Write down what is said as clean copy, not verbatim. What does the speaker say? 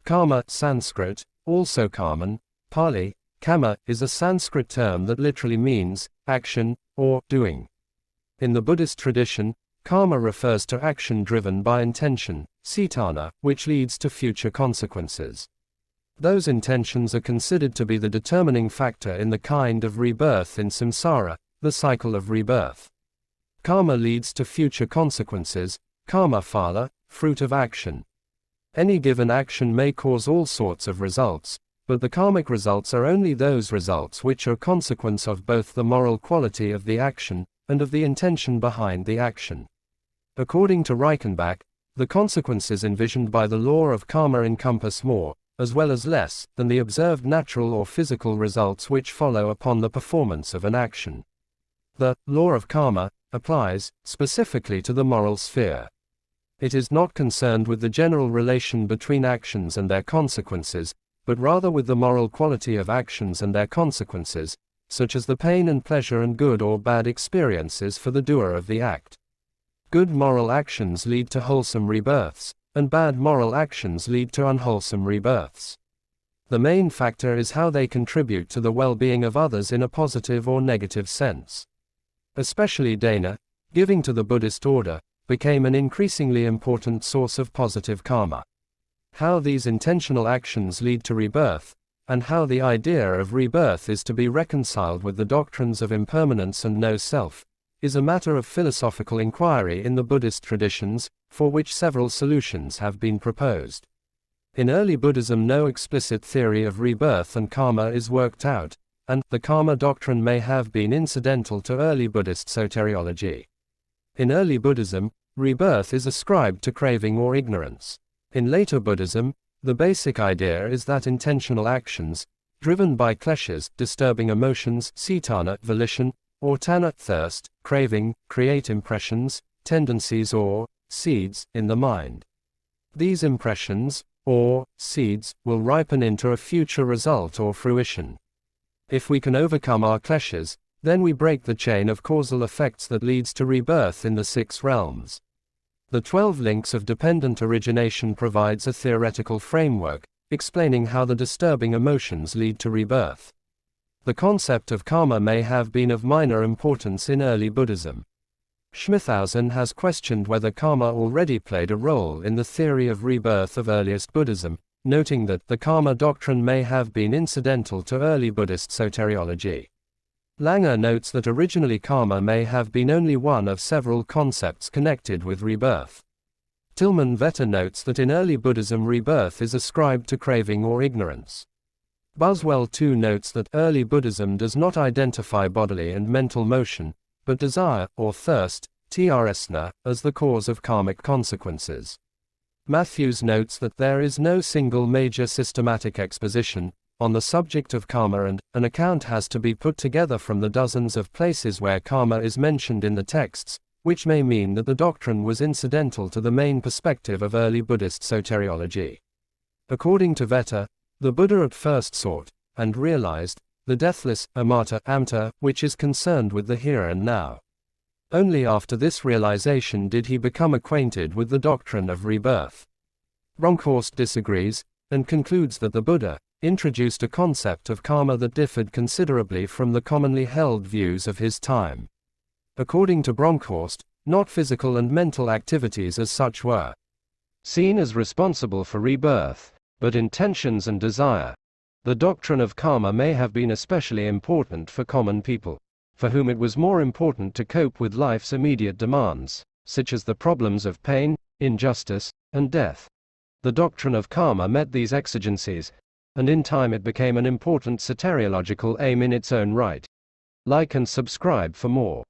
Karma, Sanskrit, also Karman, Pali, Kama, is a Sanskrit term that literally means action or doing. In the Buddhist tradition, karma refers to action driven by intention, cetana, which leads to future consequences. Those intentions are considered to be the determining factor in the kind of rebirth in samsara, the cycle of rebirth. Karma leads to future consequences, karma phala, fruit of action. Any given action may cause all sorts of results, but the karmic results are only those results which are consequence of both the moral quality of the action and of the intention behind the action. According to Reichenbach, the consequences envisioned by the law of karma encompass more, as well as less, than the observed natural or physical results which follow upon the performance of an action. The law of karma applies specifically to the moral sphere. It is not concerned with the general relation between actions and their consequences, but rather with the moral quality of actions and their consequences, such as the pain and pleasure and good or bad experiences for the doer of the act. Good moral actions lead to wholesome rebirths, and bad moral actions lead to unwholesome rebirths. The main factor is how they contribute to the well-being of others in a positive or negative sense. Especially dana, giving to the Buddhist order, became an increasingly important source of positive karma. How these intentional actions lead to rebirth, and how the idea of rebirth is to be reconciled with the doctrines of impermanence and no-self, is a matter of philosophical inquiry in the Buddhist traditions, for which several solutions have been proposed. In early Buddhism, no explicit theory of rebirth and karma is worked out, and the karma doctrine may have been incidental to early Buddhist soteriology. In early Buddhism, rebirth is ascribed to craving or ignorance. In later Buddhism, the basic idea is that intentional actions, driven by kleshas, disturbing emotions, cetana, volition, or tanha, thirst, craving, create impressions, tendencies or seeds in the mind. These impressions, or seeds, will ripen into a future result or fruition. If we can overcome our kleshas, then we break the chain of causal effects that leads to rebirth in the 6 realms. The 12 links of dependent origination provides a theoretical framework, explaining how the disturbing emotions lead to rebirth. The concept of karma may have been of minor importance in early Buddhism. Schmithausen has questioned whether karma already played a role in the theory of rebirth of earliest Buddhism, noting that the karma doctrine may have been incidental to early Buddhist soteriology. Langer notes that originally karma may have been only one of several concepts connected with rebirth. Tilman Vetter notes that in early Buddhism rebirth is ascribed to craving or ignorance. Buswell too notes that early Buddhism does not identify bodily and mental motion, but desire, or thirst, trsna, as the cause of karmic consequences. Matthews notes that there is no single major systematic exposition on the subject of karma, and an account has to be put together from the dozens of places where karma is mentioned in the texts, which may mean that the doctrine was incidental to the main perspective of early Buddhist soteriology. According to Vetter, the Buddha at first sought, and realized, the deathless, amata, which is concerned with the here and now. Only after this realization did he become acquainted with the doctrine of rebirth. Bronkhorst disagrees, and concludes that the Buddha introduced a concept of karma that differed considerably from the commonly held views of his time. According to Bronkhorst, not physical and mental activities as such were seen as responsible for rebirth, but intentions and desire. The doctrine of karma may have been especially important for common people, for whom it was more important to cope with life's immediate demands, such as the problems of pain, injustice, and death. The doctrine of karma met these exigencies, and in time it became an important soteriological aim in its own right. Like and subscribe for more.